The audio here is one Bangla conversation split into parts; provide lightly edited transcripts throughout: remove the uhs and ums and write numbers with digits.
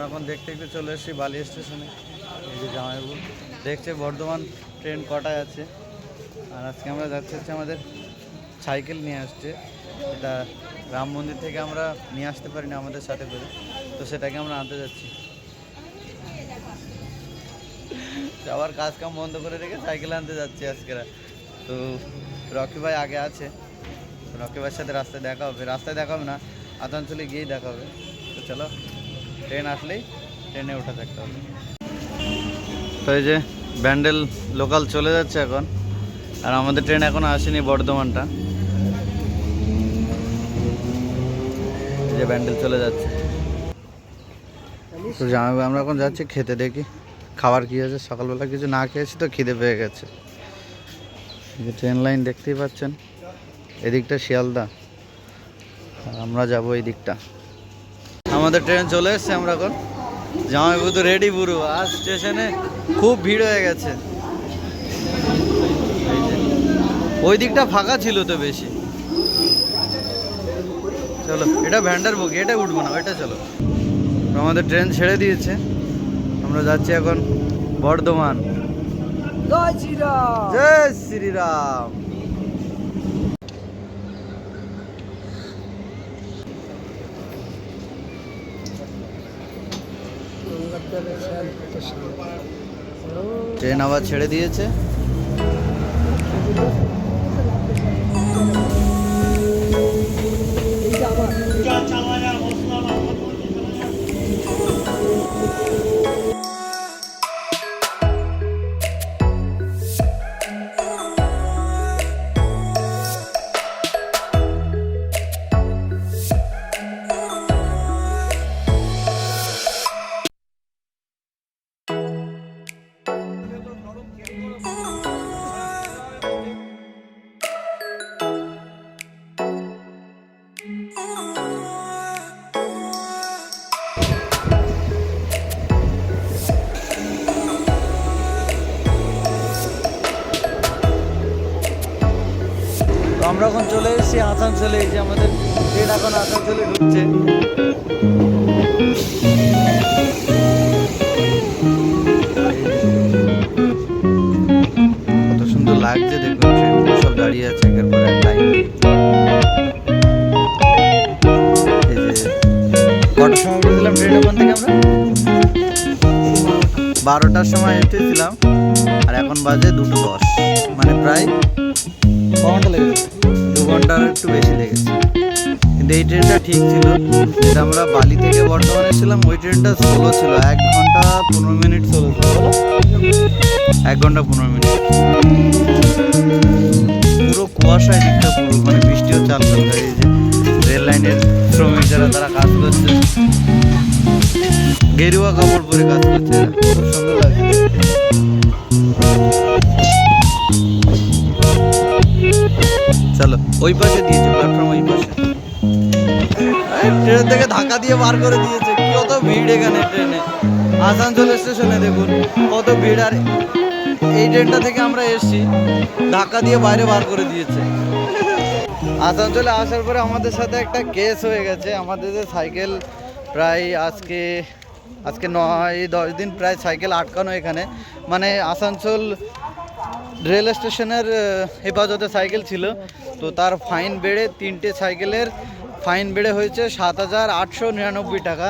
এখন দেখতে দেখতে চলে এসেছি বালি স্টেশনে। এই যে জামাইবাবু দেখছে বর্ধমান ট্রেন কটায় আছে। আর আজকে আমরা যাচ্ছি হচ্ছে আমাদের সাইকেল নিয়ে আসছে, এটা রাম মন্দির থেকে আমরা নিয়ে আসতে পারি না আমাদের সাথে করে, তো সেটাকে আমরা আনতে যাচ্ছি। আবার কাজ কাম বন্ধ করে রেখে সাইকেল আনতে যাচ্ছি আজকে। তো রকি ভাই আগে আছে, রকি ভাইয়ের সাথে রাস্তায় দেখা হবে, না আসানসোলে গিয়েই দেখা হবে। তো চলো, ট্রেন আসলেই ট্রেনে ওঠা থাকতে হবে। তো এই যে ব্যান্ডেল লোকাল চলে যাচ্ছে এখন, আর আমাদের ট্রেন এখনো আসেনি বর্ধমানটা। এই যে ব্যান্ডেল চলে যাচ্ছে। তো জামাইবাবু আমরা এখন যাচ্ছি খেতে, দেখি খাবার কী আছে। সকালবেলা কিছু না খেয়েছি তো খিদে পেয়ে গেছে। যে ট্রেন লাইন দেখতেই পাচ্ছেন, এদিকটা শিয়ালদা, আমরা যাব এই দিকটা। আমাদের ট্রেন চলে এসছে, আমরা এখন জামাইবাবু তো রেডি পুরো। আজ স্টেশনে খুব ভিড় হয়ে গেছে, ওই দিকটা ফাঁকা ছিল তো বেশি। চলো, এটা ভ্যান্ডার বগি, এটা উঠবো না, এটা চলো। আমাদের ট্রেন ছেড়ে দিয়েছে, আমরা যাচ্ছি এখন বর্ধমান। জয় শ্রীরাম, জয় শ্রীরাম। ট্রেন আবার ছেড়ে দিয়েছে। আমরা এখন চলে এসেছি আসানসোলে। এই যে আমাদের ট্রেন এখন আসানসোলে ঢুকছে। কত সুন্দর লাগছে দেখুন, ট্রেনগুলো সব দাঁড়িয়ে আছে একের পর এক লাইন। এই যে কটার সময় উঠেছিলাম ট্রেন ওখান থেকে, আমরা 12টার সময় এসেছিলাম, আর এখন বাজে 2:10, মানে প্রায় ক ঘন্টা লেগেছে? 2 ঘন্টার একটু বেশি লেগেছে। কিন্তু এই ট্রেনটা ঠিক ছিল, যেটা আমরা বালি থেকে বর্ধমানে এসেছিলাম ওই ট্রেনটা স্লো ছিল, 1 ঘন্টা 15 মিনিট স্লো ছিল। 1 ঘন্টা 15 মিনিট। পুরো কুয়াশায় দিকটা, পুরো মানে বৃষ্টিও চাল করছে। এই যে রেল লাইনের শ্রমিক যারা, তারা কাজ করছে, গেরুয়া কাপড় পরে কাজ করছে, খুব সুন্দর লাগছে। চলো, ওই পাশে দিয়েছে প্ল্যাটফর্ম, ওই পাশে। ট্রেন থেকে ধাক্কা দিয়ে বার করে দিয়েছে। কত ভিড় এখানে ট্রেনে, আসানসোল স্টেশনে দেখুন কত ভিড়। আর এই ট্রেনটা থেকে আমরা এসছি, ধাক্কা দিয়ে বাইরে বার করে দিয়েছে। আসানসোলে আসার পরে আমাদের সাথে একটা কেস হয়ে গেছে। আমাদের যে সাইকেল প্রায় আজকে 9-10 দিন প্রায় সাইকেল আটকানো এখানে, মানে আসানসোল রেল স্টেশনের হেফাজতে সাইকেল ছিল। তো তার ফাইন বেড়ে 3টে সাইকেলের ফাইন বেড়ে হয়েছে 7,899 টাকা,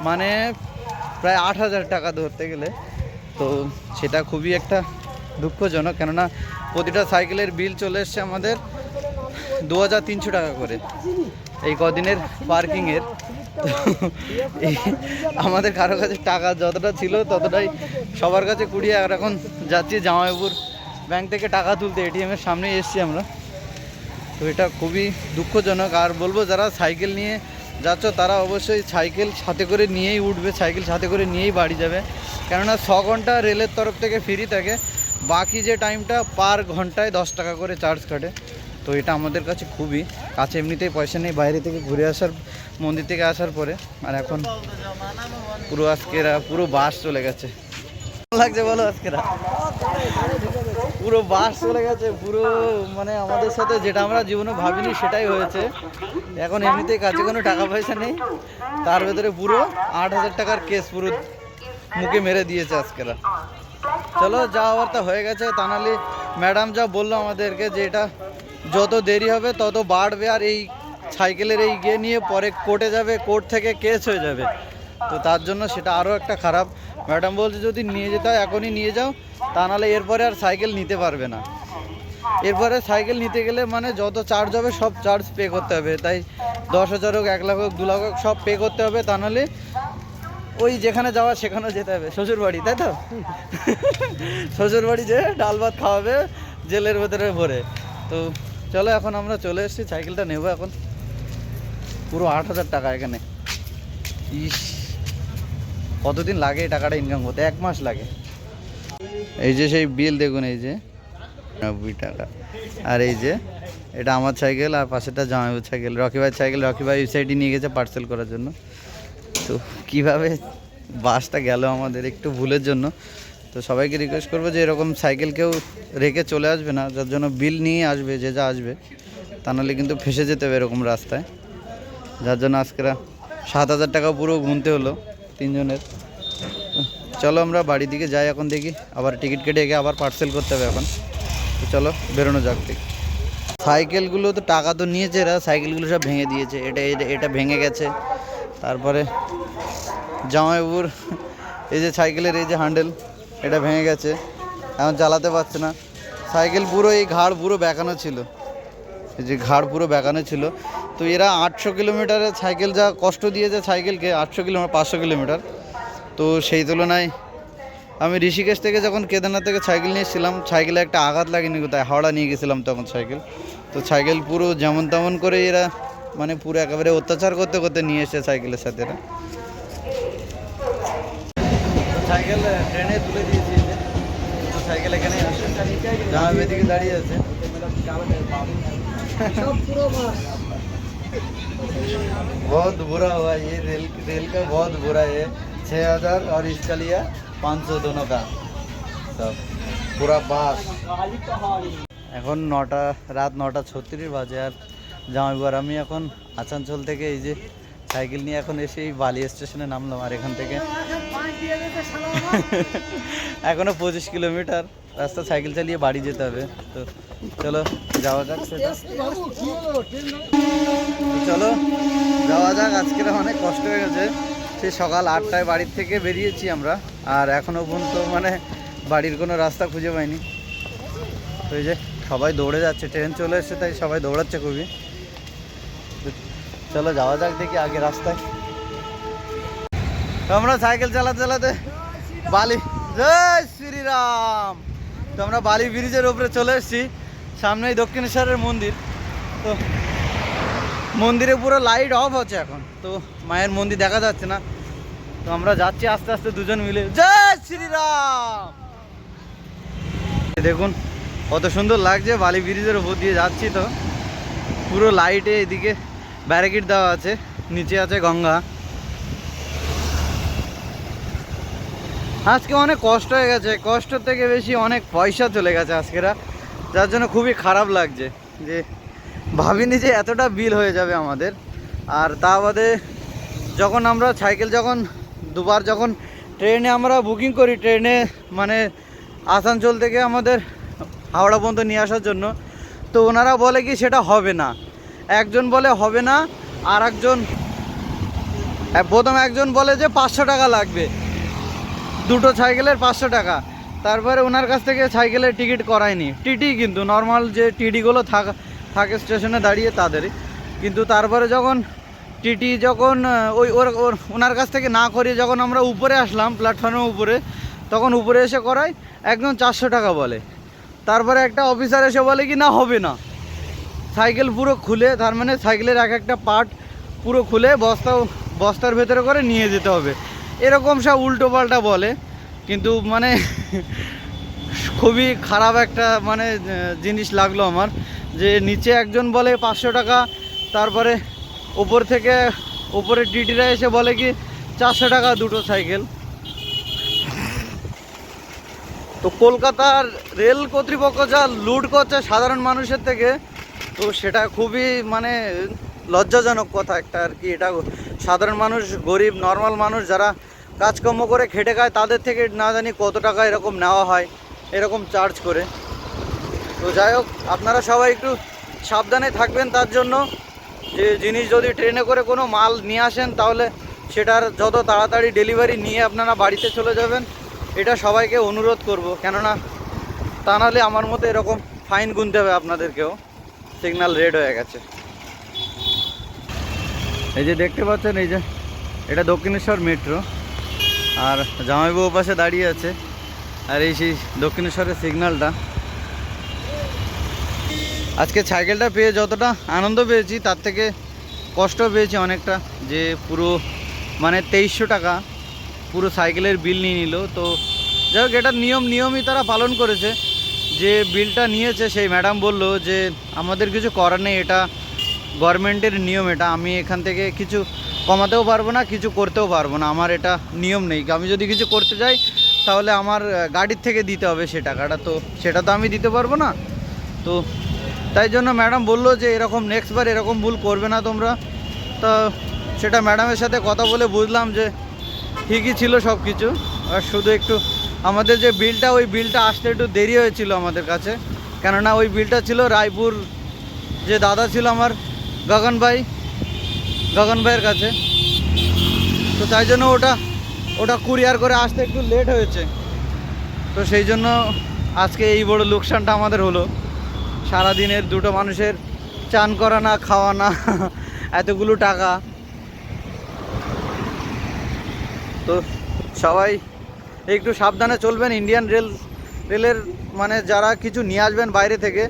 মানে প্রায় 8,000 টাকা ধরতে গেলে। তো সেটা খুবই একটা দুঃখজনক, কেননা প্রতিটা সাইকেলের বিল চলে এসছে আমাদের 2,300 টাকা করে এই কদিনের পার্কিংয়ের। আমাদের কারো কাছে টাকা যতটা ছিল ততটাই সবার কাছে কুড়িয়ে। আর এখন যাচ্ছি জামাইবাবুর ব্যাংক থেকে টাকা তুলতে, এটিএমের সামনে এসেছি আমরা। তো এটা খুবই দুঃখজনক। আর বলবো, যারা সাইকেল নিয়ে যাচ্ছ তারা অবশ্যই সাইকেল সাথে করে নিয়েই উঠবে, সাইকেল সাথে করে নিয়েই বাড়ি যাবে, কেননা 6 ঘন্টা রেলের তরফ থেকে ফ্রি থাকে, বাকি যে টাইমটা পার ঘন্টায় 10 টাকা করে চার্জ কাটে। তো এটা আমাদের কাছে খুবই কাছে, এমনিতেই পয়সা নেই বাইরে থেকে ঘুরে আসার, মন্দির থেকে আসার পরে। আর এখন পুরো আজকেরা পুরো বাস চলে গেছে। লাগছে বলো আজকেরা? পুরো বাস চলে গেছে পুরো, মানে আমাদের সাথে যেটা আমরা জীবনে ভাবিনি সেটাই হয়েছে। এখন এমনিতেই কাছে কোনো টাকা পয়সা নেই, তার ভেতরে পুরো 8,000 টাকার কেস পুরো মুখে মেরে দিয়েছে আজকেরা। চলো যা হওয়ার তা হয়ে গেছে। তা নাহলে ম্যাডাম যা বললো আমাদেরকে যে এটা যত দেরি হবে তত বাড়বে, আর এই সাইকেলের এই ইয়ে নিয়ে পরে কোর্টে যাবে, কোর্ট থেকে কেস হয়ে যাবে। তো তার জন্য সেটা আরও একটা খারাপ। ম্যাডাম বলছে যদি নিয়ে যেতে হয় এখনই নিয়ে যাও, তা নাহলে এরপরে আর সাইকেল নিতে পারবে না। এরপরে সাইকেল নিতে গেলে মানে যত চার্জ হবে সব চার্জ পে করতে হবে, তাই 10,000 হোক, 1 লাখ হোক, 2 লাখ হোক, সব পে করতে হবে। তা নাহলে ওই যেখানে যাওয়া সেখানেও যেতে হবে, শ্বশুরবাড়ি, তাই তো? শ্বশুরবাড়ি যে ডাল ভাত খাওয়াবে জেলের ভেতরে ভরে। তো চলো এখন আমরা চলে এসেছি, সাইকেলটা নেবো এখন। পুরো 8,000 টাকা এখানে। ইস, কতদিন লাগে এই টাকাটা ইনকাম করতে? 1 মাস লাগে। এই যে সেই বিল দেখুন, এই যে 90 টাকা। আর এই যে এটা আমার সাইকেল, আর পাশেটা জামাইবাবুর সাইকেল, রকি ভাইয়ের সাইকেল। রকি ভাই সাইডে নিয়ে গেছে পার্সেল করার জন্য। তো কীভাবে বাসটা গেল আমাদের একটু ভুলের জন্য। তো সবাইকে রিকোয়েস্ট করবো যে এরকম সাইকেল কেউ রেখে চলে আসবে না, যার জন্য বিল নিয়ে আসবে যে যা আসবে, তা নাহলে কিন্তু ফেসে যেতে হবে এরকম রাস্তায়। যার জন্য আজকেরা 7,000 টাকা পুরো গুনতে হলো 3 জনের। চলো আমরা বাড়ির দিকে যাই এখন, দেখি আবার টিকিট কেটে গিয়ে আবার পার্সেল করতে হবে এখন। তো চলো বেরোনো যাক। দেখি সাইকেলগুলো তো টাকা তো নিয়েছে এরা, সাইকেলগুলো সব ভেঙে দিয়েছে। এটা ভেঙে গেছে। তারপরে জামাইবাবুর এই যে সাইকেলের এই যে হ্যান্ডেল, এটা ভেঙে গেছে, এখন চালাতে পারছে না। সাইকেল পুরো এই ঘাড় পুরো বেঁকানো ছিল, এই যে ঘাড় পুরো বেঁকানো ছিল। তো এরা 800 কিলোমিটারের সাইকেল যা কষ্ট দিয়েছে সাইকেলকে, 800 কিলোমিটার 500 কিলোমিটার। তো সেই তুলনায় আমি ঋষিকেশ থেকে যখন কেদারনাথ থেকে সাইকেল নিয়ে এসেছিলাম, সাইকেলে একটা আঘাত লাগেনি কোথায়, হাওড়া নিয়ে গেছিলাম তখন সাইকেল। তো সাইকেল পুরো যেমন তেমন করে এরা মানে পুরো একেবারে অত্যাচার করতে করতে নিয়ে এসে সাইকেলের সাথে এরা। সাইকেল ট্রেনে তুলে দিয়েছি, তো সাইকেল এখানে আসে, জামাই এদিকে দাঁড়িয়ে আছে। बहुत बुरा हुआ ये, रेल का बहुत बुरा है। 6,000 और इसका लिया 500 दोनों का सब पूरा बास। এখন রাত 9:36 বাজে, আর জামাইবার আমি এখন আসানসোল থেকে এই যে সাইকেল নিয়ে এখন এসে এই বালি স্টেশনে নামলাম। আর এখান থেকে এখনো 25 কিলোমিটার রাস্তা সাইকেল চালিয়ে বাড়ি যেতে হবে। তো চলো যাওয়া যাক, চলো যাওয়া যাক। আজকের অনেক কষ্ট হয়ে গেছে, সেই সকাল 8টায় বাড়ির থেকে বেরিয়েছি আমরা, আর এখনও পর্যন্ত মানে বাড়ির কোনো রাস্তা খুঁজে পাইনি। তো এই যে সবাই দৌড়ে যাচ্ছে, ট্রেন চলে এসছে তাই সবাই দৌড়াচ্ছে খুবই। চলো যাওয়া যাক দেখি আগে রাস্তায়। তো আমরা সাইকেল চালাতে চালাতে বালি, জয় শ্রীরাম, তো আমরা বালি ব্রিজের উপরে চলে এসেছি। সামনেই দক্ষিণেশ্বরের মন্দির। তো মন্দিরে পুরো লাইট অফ হচ্ছে এখন, তো মায়ের মন্দির দেখা যাচ্ছে না। তো আমরা যাচ্ছি আস্তে আস্তে দুজন মিলে, জয় শ্রীরাম। দেখুন কত সুন্দর লাগছে, বালি ব্রিজের উপর দিয়ে যাচ্ছি। তো পুরো লাইটে, এদিকে ব্যারিকেড দেওয়া আছে, নিচে আছে গঙ্গা। আজকে অনেক কষ্ট হয়ে গেছে, কষ্ট থেকে বেশি অনেক পয়সা চলে গেছে আজকেরা, যার জন্য খুবই খারাপ লাগছে যে ভাবিনি যে এতটা বিল হয়ে যাবে আমাদের। আর তা বাদে যখন আমরা সাইকেল যখন দুবার যখন ট্রেনে আমরা বুকিং করি, ট্রেনে মানে আসানসোল থেকে আমাদের হাওড়া পর্যন্ত নিয়ে আসার জন্য, তো ওনারা বলে কি সেটা হবে না। একজন বলে হবে না, আর প্রথম একজন বলে যে 500 টাকা লাগবে, দুটো সাইকেলের 500 টাকা। তারপরে ওনার কাছ থেকে সাইকেলের টিকিট করায়নি, টিটি কিন্তু নর্মাল যে টিটিগুলো থাকে স্টেশনে দাঁড়িয়ে তাদেরই। কিন্তু তারপরে যখন টিটি যখন ওনার কাছ থেকে না করিয়ে যখন আমরা উপরে আসলাম প্ল্যাটফর্মের উপরে, তখন উপরে এসে করায় একজন 400 টাকা বলে। তারপরে একটা অফিসার এসে বলে কি না হবে না, সাইকেল পুরো খুলে, তার মানে সাইকেলের এক একটা পার্ট পুরো খুলে বস্তার ভেতরে করে নিয়ে যেতে হবে, এরকম সব উল্টো পাল্টা বলে। কিন্তু মানে খুবই খারাপ একটা মানে জিনিস লাগলো আমার, যে নিচে একজন বলে 500 টাকা, তারপরে উপরে টিটিরা এসে বলে কি 400 টাকা দুটো সাইকেল। তো কলকাতার রেল কর্তৃপক্ষ যা লুট করছে সাধারণ মানুষের থেকে, তো সেটা খুবই মানে লজ্জাজনক কথা একটা আর কি। এটা সাধারণ মানুষ, গরিব নর্মাল মানুষ যারা কাজকর্ম করে খেটে খায় তাদের থেকে না জানি কত টাকা এরকম নেওয়া হয়, এরকম চার্জ করে। তো যাই হোক, আপনারা সবাই একটু সাবধানে থাকবেন তার জন্য। যে জিনিস যদি ট্রেনে করে কোনো মাল নিয়ে আসেন তাহলে সেটার যত তাড়াতাড়ি ডেলিভারি নিয়ে আপনারা বাড়িতে চলে যাবেন, এটা সবাইকে অনুরোধ করব। কেননা তা নাহলে আমার মতো এরকম ফাইন গুনতে হবে আপনাদেরকেও। সিগন্যাল রেড হয়ে গেছে। এই যে দেখতে পাচ্ছেন, এই যে এটা দক্ষিণেশ্বর মেট্রো, আর জামাইবাবু পাশে দাঁড়িয়ে আছে, আর এই সেই দক্ষিণেশ্বরের সিগন্যালটা। আজকে সাইকেলটা পেয়ে যতটা আনন্দ পেয়েছি তার থেকে কষ্ট পেয়েছি অনেকটা। যে পুরো মানে 2300 টাকা পুরো সাইকেলের বিল নিয়ে নিল। তো যাই হোক, এটা নিয়মই তারা পালন করেছে। যে বিলটা নিয়েছে সেই ম্যাডাম বলল যে আমাদের কিছু করার নেই, এটা গভর্নমেন্টের নিয়ম, এটা আমি এখান থেকে কিছু কমাতেও পারবো না, কিছু করতেও পারবো না, আমার এটা নিয়ম নেই। আমি যদি কিছু করতে যাই তাহলে আমার গাড়ির থেকে দিতে হবে সে টাকাটা, তো সেটা তো আমি দিতে পারবো না। তো তাই জন্য ম্যাডাম বললো যে এরকম নেক্সট বার এরকম ভুল করবে না তোমরা। তো সেটা ম্যাডামের সাথে কথা বলে বুঝলাম যে ঠিকই ছিল সব কিছু। আর শুধু একটু আমাদের যে বিলটা, ওই বিলটা আসতে একটু দেরি হয়েছিল আমাদের কাছে। কেননা ওই বিলটা ছিল রায়পুর, যে দাদা ছিল আমার গগন ভাইয়ের কাছে। তো তাই জন্য ওটা কুরিয়ার করে আসতে একটু লেট হয়েছে। তো সেই জন্য আজকে এই বড় লোকসানটা আমাদের হলো। সারাদিনের দুটো মানুষের চান করা না, খাওয়া না, এতগুলো টাকা। তো সবাই একটু সাবধানে চলবেন। ইন্ডিয়ান রেলের মানে যারা কিছু নিয়ে আসবেন বাইরে থেকে,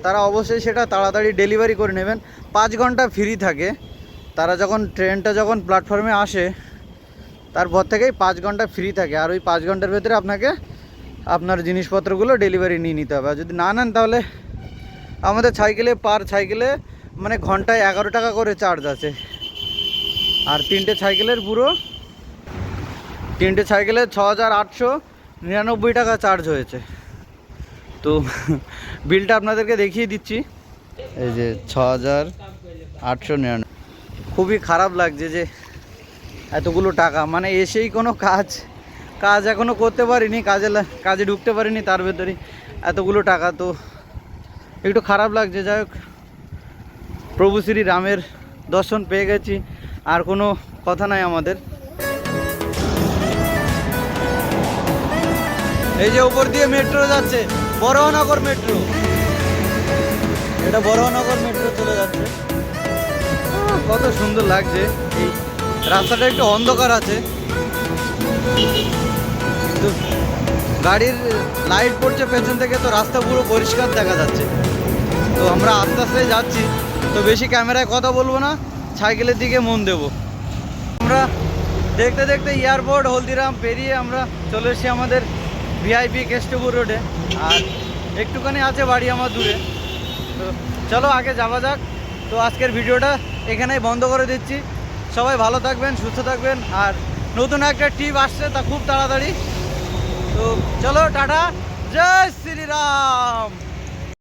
তারা অবশ্যই সেটা তাড়াতাড়ি ডেলিভারি করে নেবেন। 5 ঘন্টা ফ্রি থাকে তারা যখন ট্রেনটা যখন প্ল্যাটফর্মে আসে, তারপর থেকেই 5 ঘন্টা ফ্রি থাকে। আর ওই 5 ঘন্টার ভেতরে আপনাকে আপনার জিনিসপত্রগুলো ডেলিভারি নিয়ে নিতে হবে। আর যদি না নেন তাহলে আমাদের পার সাইকেলে মানে ঘন্টায় 11 টাকা করে চার্জ আছে। আর 3টে সাইকেলের 6899 টাকা চার্জ হয়েছে। তো বিলটা আপনাদেরকে দেখিয়ে দিচ্ছি। এই যে 6899। খুবই খারাপ লাগছে যে এতগুলো টাকা, মানে এসেই কোনো কাজ এখনও করতে পারিনি, কাজে ঢুকতে পারিনি, তার ভেতরেই এতগুলো টাকা। তো একটু খারাপ লাগছে। যাই হোক, প্রভু শ্রী রামের দর্শন পেয়ে গেছি, আর কোনো কথা নাই আমাদের। এই যে উপর দিয়ে মেট্রো যাচ্ছে, বড়নগর মেট্রো, এটা বড়নগর মেট্রো চলে যাচ্ছে। কত সুন্দর লাগছে। এই রাস্তাটা একটু অন্ধকার আছে, কিন্তু গাড়ির লাইট পড়ছে পেছন থেকে, তো রাস্তা পুরো পরিষ্কার দেখা যাচ্ছে। তো আমরা আস্তে আস্তে যাচ্ছি, তো বেশি ক্যামেরায় কথা বলবো না, সাইকেলের দিকে মন দেব। আমরা দেখতে দেখতে এয়ারপোর্ট হলদিরাম পেরিয়ে আমরা চলে এসেছি আমাদের ভিআইপি কেষ্টপুর রোডে। আর একটুখানি আছে বাড়ি আমার দূরে। তো চলো আগে যাওয়া যাক। তো আজকের ভিডিওটা এখানেই বন্ধ করে দিচ্ছি। সবাই ভালো থাকবেন, সুস্থ থাকবেন। আর নতুন একটা ট্রিপ আসছে, তা খুব তাড়াতাড়ি। তো চলো, টাটা, জয় শ্রীরাম।